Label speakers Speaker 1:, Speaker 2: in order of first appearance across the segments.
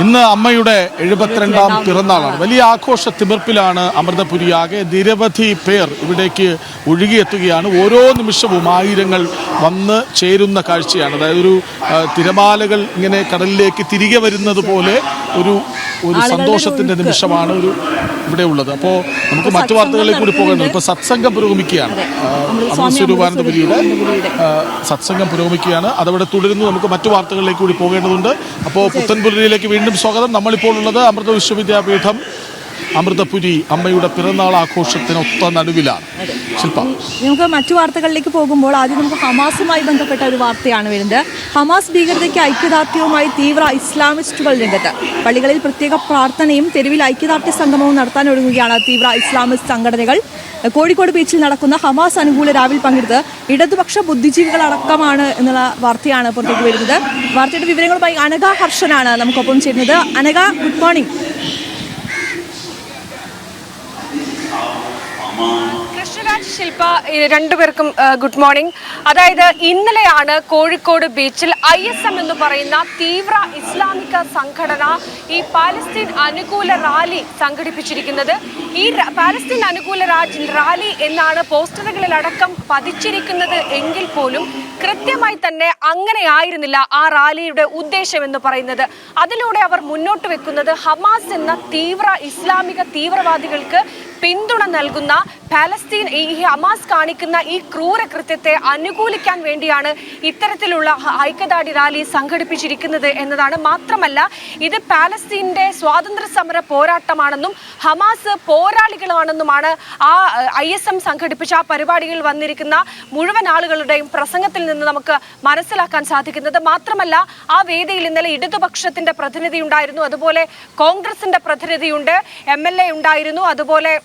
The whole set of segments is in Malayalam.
Speaker 1: ഇന്ന് അമ്മയുടെ 72ാം പിറന്നാളാണ്. വലിയ ആഘോഷ തിമിർപ്പിലാണ് അമൃതപുരിയാകെ. നിരവധി പേർ ഇവിടേക്ക് ഒഴുകിയെത്തുകയാണ്. ഓരോ നിമിഷവും ആയിരങ്ങൾ വന്ന് ചേരുന്ന കാഴ്ചയാണ്. അതായത് ഒരു തിരമാലകൾ ഇങ്ങനെ കടലിലേക്ക് തിരികെ വരുന്നത് പോലെ ഒരു സന്തോഷത്തിന്റെ നിമിഷമാണ് ഇവിടെ ഉള്ളത്. അപ്പോൾ നമുക്ക് മറ്റു വാർത്തകളിലേക്ക് കൂടി പോകേണ്ടത്. ഇപ്പോൾ സത്സംഗം പുരോഗമിക്കുകയാണ്. സ്വരൂപാനന്ദപുരിയുടെ സത്സംഗം പുരോഗമിക്കുകയാണ്. അതവിടെ തുടരുന്നു. നമുക്ക് മറ്റു വാർത്തകളിലേക്ക് കൂടി പോകേണ്ടതുണ്ട്. അപ്പോൾ പുത്തൻപുരിയിലേക്ക് വീണ്ടും സ്വാഗതം. നമ്മളിപ്പോൾ ഉള്ളത് അമൃത വിശ്വവിദ്യാപീഠം അമൃതപുരി അമ്മയുടെ പിറന്നാൾ ആഘോഷത്തിനൊത്ത നടുവിലാണ്. ശില്പ,
Speaker 2: നമുക്ക് മറ്റു വാർത്തകളിലേക്ക് പോകുമ്പോൾ ആദ്യം നമുക്ക് ഹമാസുമായി ബന്ധപ്പെട്ട ഒരു വാർത്തയാണ് വരുന്നത്. ഹമാസ് ഭീകരതയ്ക്ക് ഐക്യദാർഢ്യവുമായി തീവ്ര ഇസ്ലാമിസ്റ്റുകൾ രംഗത്ത്. പള്ളികളിൽ പ്രത്യേക പ്രാർത്ഥനയും തെരുവിൽ ഐക്യദാർഢ്യ സംഗമവും നടത്താൻ ഒരുങ്ങുകയാണ് തീവ്ര ഇസ്ലാമിസ്റ്റ് സംഘടനകൾ. കോഴിക്കോട് ബീച്ചിൽ നടക്കുന്ന ഹമാസ് അനുകൂല രാവിൽ പങ്കെടുത്ത് ഇടതുപക്ഷ ബുദ്ധിജീവികളടക്കമാണ് എന്നുള്ള വാർത്തയാണ് പുറത്തേക്ക് വരുന്നത്. വാർത്തയുടെ വിവരങ്ങളുമായി അനഘ ഹർഷനാണ് നമുക്കൊപ്പം ചേരുന്നത്. Anagha, good morning.
Speaker 3: കൃഷ്ണരാജ്, ശില്പ, രണ്ടുപേർക്കും ഗുഡ് മോർണിംഗ്. അതായത് ഇന്നലെയാണ് കോഴിക്കോട് ബീച്ചിൽ ISM എന്ന് പറയുന്ന തീവ്ര ഇസ്ലാമിക സംഘടന ഈ പാലസ്തീൻ അനുകൂല റാലി സംഘടിപ്പിച്ചിരിക്കുന്നത്. ഈ പാലസ്തീൻ അനുകൂല റാലി എന്നാണ് പോസ്റ്ററുകളിലടക്കം പതിച്ചിരിക്കുന്നത് എങ്കിൽ പോലും കൃത്യമായി തന്നെ അങ്ങനെയായിരുന്നില്ല ആ റാലിയുടെ ഉദ്ദേശം എന്ന് പറയുന്നത്. അതിലൂടെ അവർ മുന്നോട്ട് വെക്കുന്നത് ഹമാസ് എന്ന തീവ്ര ഇസ്ലാമിക തീവ്രവാദികൾക്ക് പിന്തുണ നൽകുന്ന പാലസ്തീൻ ഈ ഹമാസ് കാണിക്കുന്ന ഈ ക്രൂര കൃത്യത്തെ അനുകൂലിക്കാൻ വേണ്ടിയാണ് ഇത്തരത്തിലുള്ള ഐക്യദാർഢ്യ റാലി സംഘടിപ്പിച്ചിരിക്കുന്നത് എന്നതാണ്. മാത്രമല്ല, ഇത് പാലസ്തീൻ്റെ സ്വാതന്ത്ര്യ സമര പോരാട്ടമാണെന്നും ഹമാസ് പോരാളികളാണെന്നുമാണ് ആ ISM സംഘടിപ്പിച്ച ആ പരിപാടികളിൽ വന്നിരിക്കുന്ന മുഴുവൻ ആളുകളുടെയും പ്രസംഗത്തിൽ നിന്ന് നമുക്ക് മനസ്സിലാക്കാൻ സാധിക്കുന്നത്. മാത്രമല്ല, ആ വേദിയിൽ ഇന്നലെ ഇടതുപക്ഷത്തിന്റെ പ്രതിനിധി ഉണ്ടായിരുന്നു, അതുപോലെ കോൺഗ്രസിന്റെ പ്രതിനിധിയുണ്ട്, MLA ഉണ്ടായിരുന്നു, അതുപോലെ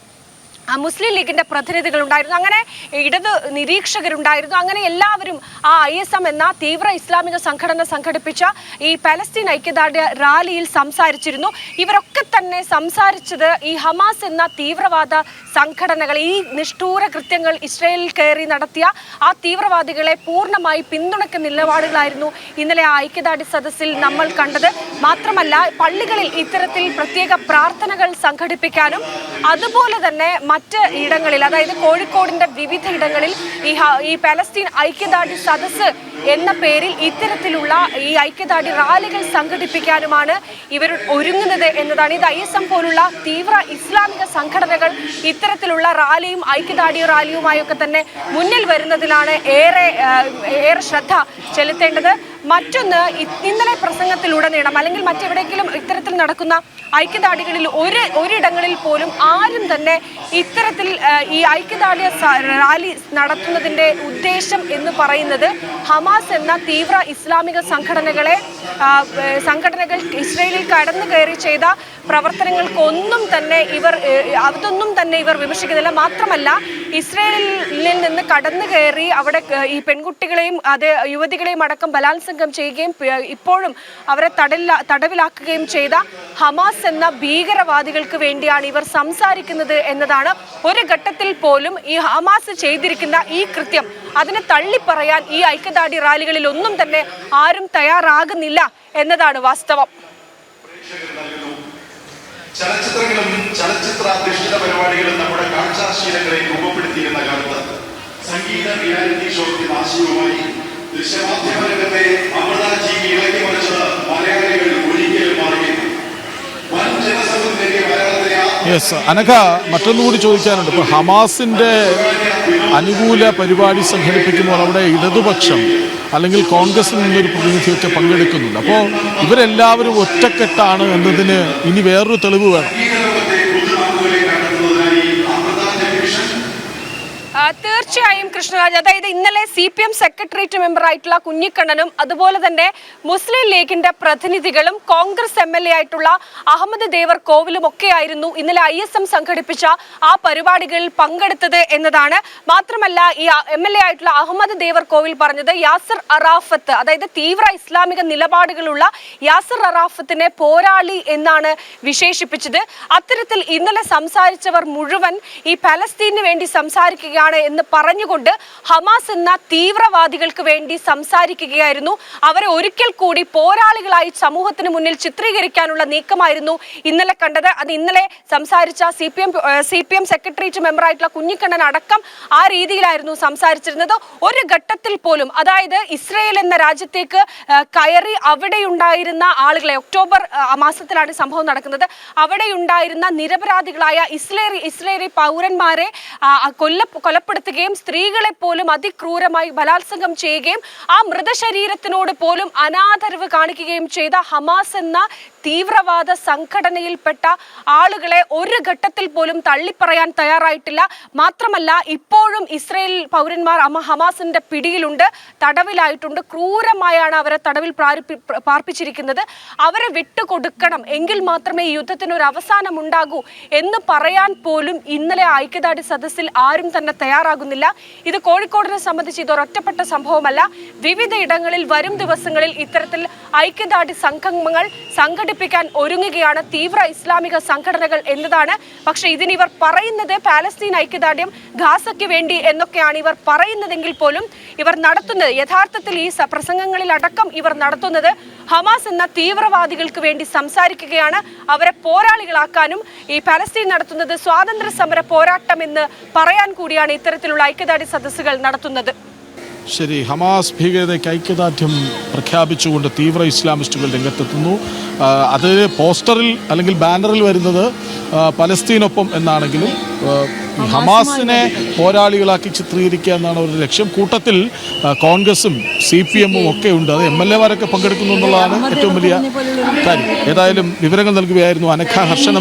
Speaker 3: മുസ്ലിം ലീഗിന്റെ പ്രതിനിധികൾ ഉണ്ടായിരുന്നു, അങ്ങനെ ഇടത് നിരീക്ഷകരുണ്ടായിരുന്നു. അങ്ങനെ എല്ലാവരും ആ ISM എന്ന തീവ്ര ഇസ്ലാമിക സംഘടന സംഘടിപ്പിച്ച ഈ പലസ്തീൻ ഐക്യദാർഢ്യ റാലിയിൽ സംസാരിച്ചിരുന്നു. ഇവരൊക്കെ തന്നെ സംസാരിച്ചത് ഈ ഹമാസ് എന്ന തീവ്രവാദ സംഘടനകൾ, ഈ നിഷ്ഠൂര കൃത്യങ്ങൾ ഇസ്രയേലിൽ കയറി നടത്തിയ ആ തീവ്രവാദികളെ പൂർണ്ണമായി പിന്തുണയ്ക്കുന്ന നിലപാടുകളായിരുന്നു ഇന്നലെ ആ ഐക്യദാർഢ്യ സദസ്സിൽ നമ്മൾ കണ്ടത്. മാത്രമല്ല, പള്ളികളിൽ ഇത്തരത്തിൽ പ്രത്യേക പ്രാർത്ഥനകൾ സംഘടിപ്പിക്കാനും അതുപോലെ തന്നെ മറ്റ് ഇടങ്ങളിൽ, അതായത് കോഴിക്കോടിന്റെ വിവിധ ഇടങ്ങളിൽ ഈ പലസ്തീൻ ഐക്യദാർഢ്യ സദസ്സ് എന്ന പേരിൽ ഇത്തരത്തിലുള്ള ഈ ഐക്യദാർഢ്യ റാലികൾ സംഘടിപ്പിക്കാനുമാണ് ഇവർ ഒരുങ്ങുന്നത് എന്നതാണ്. ഇത് ISM പോലുള്ള തീവ്ര ഇസ്ലാമിക സംഘടനകൾ ഇത്തരത്തിലുള്ള റാലിയും ഐക്യദാർഢ്യ റാലിയുമായൊക്കെ തന്നെ മുന്നിൽ വരുന്നതിലാണ് ഏറെ ശ്രദ്ധ ചെലുത്തേണ്ടത്. മറ്റൊന്ന്, ഇന്നലെ പ്രസംഗത്തിലുടനീളം അല്ലെങ്കിൽ മറ്റെവിടെയെങ്കിലും ഇത്തരത്തിൽ നടക്കുന്ന ഐക്യദാർഢ്യങ്ങളിൽ ഒരിടങ്ങളിൽ പോലും ആരും തന്നെ ഇത്തരത്തിൽ ഈ ഐക്യദാർഢ്യ റാലി നടത്തുന്നതിൻ്റെ ഉദ്ദേശം എന്ന് പറയുന്നത് ഹമാസ് എന്ന തീവ്ര ഇസ്ലാമിക സംഘടനകൾ ഇസ്രയേലിൽ കടന്നു കയറി ചെയ്ത പ്രവർത്തനങ്ങൾക്കൊന്നും തന്നെ ഇവർ വിമർശിക്കുന്നില്ല. മാത്രമല്ല, ഇസ്രയേലിൽ നിന്ന് കടന്നു കയറി അവിടെ ഈ പെൺകുട്ടികളെയും യുവതികളെയും അടക്കം ബലാത്സംഗം ചെയ്യുകയും ഇപ്പോഴും അവരെ തടവിലാക്കുകയും ചെയ്ത ഹമാസ് എന്ന ഭീകരവാദികൾക്ക് വേണ്ടിയാണ് ഇവർ സംസാരിക്കുന്നത് എന്നതാണ്. ഒരു ഘട്ടത്തിൽ പോലും ഈ ഹമാസ് ചെയ്തിരിക്കുന്ന ഈ കൃത്യം അതിനെ തള്ളിപ്പറയാൻ ഈ ഐക്യദാർഢ്യ റാലികളിൽ ഒന്നും തന്നെ ആരും തയ്യാറാകുന്നില്ല എന്നതാണ് വാസ്തവം.
Speaker 4: ചലച്ചിത്രങ്ങളും ചലച്ചിത്രാധിഷ്ഠിത പരിപാടികളും നമ്മുടെ കാഴ്ചാശീലങ്ങളെ രൂപപ്പെടുത്തിയിരുന്ന കാലത്ത് സംഗീത റിയാലിറ്റി ഷോയ്ക്ക് നാശവുമായി ദൃശ്യമാധ്യമ രംഗത്തെ അമൃതാജീവി ഇളക്കി മറിച്ചത് മലയാളികൾ ഒരിക്കലും മാറിയില്ല. വൻ ജനസംഘത്തിലേക്ക് മലയാളത്തിലെ
Speaker 1: അനഘ, മറ്റൊന്നുകൂടി ചോദിക്കാനുണ്ട്. ഇപ്പോൾ ഹമാസിന്റെ അനുകൂല പരിപാടി സംഘടിപ്പിക്കുമ്പോൾ അവിടെ ഇടതുപക്ഷം അല്ലെങ്കിൽ കോൺഗ്രസിൽ നിന്നൊരു പ്രതിനിധിയൊക്കെ പങ്കെടുക്കുന്നുണ്ട്. അപ്പോൾ ഇവരെല്ലാവരും ഒറ്റക്കെട്ടാണ് എന്നതിന് ഇനി വേറൊരു തെളിവ് വേണം.
Speaker 3: തീർച്ചയായും കൃഷ്ണരാജ്, അതായത് ഇന്നലെ CPM സെക്രട്ടേറിയറ്റ് മെമ്പറായിട്ടുള്ള കുഞ്ഞിക്കണ്ണനും അതുപോലെ തന്നെ മുസ്ലിം ലീഗിന്റെ പ്രതിനിധികളും കോൺഗ്രസ് MLA ആയിട്ടുള്ള അഹമ്മദ് ദേവർ കോവിലും ഒക്കെയായിരുന്നു ഇന്നലെ ISM സംഘടിപ്പിച്ച ആ പരിപാടികളിൽ പങ്കെടുത്തത് എന്നതാണ്. മാത്രമല്ല, ഈ MLA ആയിട്ടുള്ള അഹമ്മദ് ദേവർ കോവിൽ പറഞ്ഞത് യാസിർ അറാഫത്ത്, അതായത് തീവ്ര ഇസ്ലാമിക നിലപാടുകളുള്ള യാസിർ അറാഫത്തിനെ പോരാളി എന്നാണ് വിശേഷിപ്പിച്ചത്. അത്തരത്തിൽ ഇന്നലെ സംസാരിച്ചവർ മുഴുവൻ ഈ പലസ്തീനു വേണ്ടി സംസാരിക്കുകയാണ് എന്ന് പറഞ്ഞുകൊണ്ട് ഹമാസ് എന്ന തീവ്രവാദികൾക്ക് വേണ്ടി സംസാരിക്കുകയായിരുന്നു. അവരെ ഒരിക്കൽ കൂടി പോരാളികളായി സമൂഹത്തിന് മുന്നിൽ ചിത്രീകരിക്കാനുള്ള നീക്കമായിരുന്നു ഇന്നലെ കണ്ടത്. അത് ഇന്നലെ സംസാരിച്ച സി പി എം സെക്രട്ടേറിയറ്റ് മെമ്പറായിട്ടുള്ള കുഞ്ഞിക്കണ്ണൻ അടക്കം ആ രീതിയിലായിരുന്നു സംസാരിച്ചിരുന്നത്. ഒരു ഘട്ടത്തിൽ പോലും, അതായത് ഇസ്രയേൽ എന്ന രാജ്യത്തേക്ക് കയറി അവിടെയുണ്ടായിരുന്ന ആളുകളെ, ഒക്ടോബർ മാസത്തിലാണ് സംഭവം നടക്കുന്നത്, അവിടെയുണ്ടായിരുന്ന നിരപരാധികളായ ഇസ്രയേലി പൗരന്മാരെ കൊലപ്പെടുത്തുകയും സ്ത്രീകളെ പോലും അതിക്രൂരമായി ബലാത്സംഗം ചെയ്യുകയും ആ മൃതശരീരത്തിനോട് പോലും അനാദരവ് കാണിക്കുകയും ചെയ്ത ഹമാസ് എന്ന തീവ്രവാദ സംഘടനയിൽപ്പെട്ട ആളുകളെ ഒരു ഘട്ടത്തിൽ പോലും തള്ളിപ്പറയാൻ തയ്യാറായിട്ടില്ല. മാത്രമല്ല, ഇപ്പോഴും ഇസ്രയേൽ പൗരന്മാർ ഹമാസിന്റെ പിടിയിലുണ്ട്, തടവിലായിട്ടുണ്ട്. ക്രൂരമായാണ് അവരെ തടവിൽ പാർപ്പിച്ചിരിക്കുന്നത്. അവരെ വിട്ടുകൊടുക്കണം, എങ്കിൽ മാത്രമേ ഈ യുദ്ധത്തിന് ഒരു അവസാനം ഉണ്ടാകൂ എന്ന് പറയാൻ പോലും ഇന്നലെ ഐക്യദാർഢ്യ സദസ്സിൽ ആരും തന്നെ തയ്യാറാകുന്നില്ല. ഇത് കോഴിക്കോടിനെ സംബന്ധിച്ച് ഇതൊരൊറ്റപ്പെട്ട സംഭവമല്ല. വിവിധ ഇടങ്ങളിൽ വരും ദിവസങ്ങളിൽ ഇത്തരത്തിൽ ഐക്യദാർഢ്യ സംഗമങ്ങൾ സംഘടിപ്പിക്കാൻ ഒരുങ്ങുകയാണ് തീവ്ര ഇസ്ലാമിക സംഘടനകൾ എന്നതാണ്. പക്ഷേ ഇതിനിവർ പറയുന്നത് പാലസ്തീൻ ഐക്യദാർഢ്യം, ഗാസയ്ക്ക് വേണ്ടി എന്നൊക്കെയാണ് ഇവർ പറയുന്നതെങ്കിൽ പോലും ഇവർ നടത്തുന്നത്, യഥാർത്ഥത്തിൽ ഈ പ്രസംഗങ്ങളിലടക്കം ഇവർ നടത്തുന്നത് ഹമാസ് എന്ന തീവ്രവാദികൾക്ക് വേണ്ടി സംസാരിക്കുകയാണ്. അവരെ പോരാളികളാക്കാനും ഈ പാലസ്തീൻ നടത്തുന്നത് സ്വാതന്ത്ര്യ സമര പോരാട്ടം എന്ന് പറയാൻ കൂടിയാണ് ഇത്തരത്തിലുള്ള ഐക്യദാർഢ്യ സദസ്സുകൾ നടത്തുന്നത്.
Speaker 1: ശരി, ഹമാസ് ഭീകരതയ്ക്ക് ഐക്യദാർഢ്യം പ്രഖ്യാപിച്ചുകൊണ്ട് തീവ്ര ഇസ്ലാമിസ്റ്റുകൾ രംഗത്തെത്തുന്നു. അത് പോസ്റ്ററിൽ അല്ലെങ്കിൽ ബാനറിൽ വരുന്നത് പലസ്തീനൊപ്പം എന്നാണെങ്കിലും ഹമാസിനെ പോരാളികളാക്കി ചിത്രീകരിക്കുക എന്നാണ് അവരുടെ ലക്ഷ്യം. കൂട്ടത്തിൽ കോൺഗ്രസും CPM ഒക്കെ ഉണ്ട്. അത് MLA മാരൊക്കെ പങ്കെടുക്കുന്നു എന്നുള്ളതാണ് ഏറ്റവും വലിയ കാര്യം. ഏതായാലും വിവരങ്ങൾ നൽകുകയായിരുന്നു അനഘ ഹർഷൻ.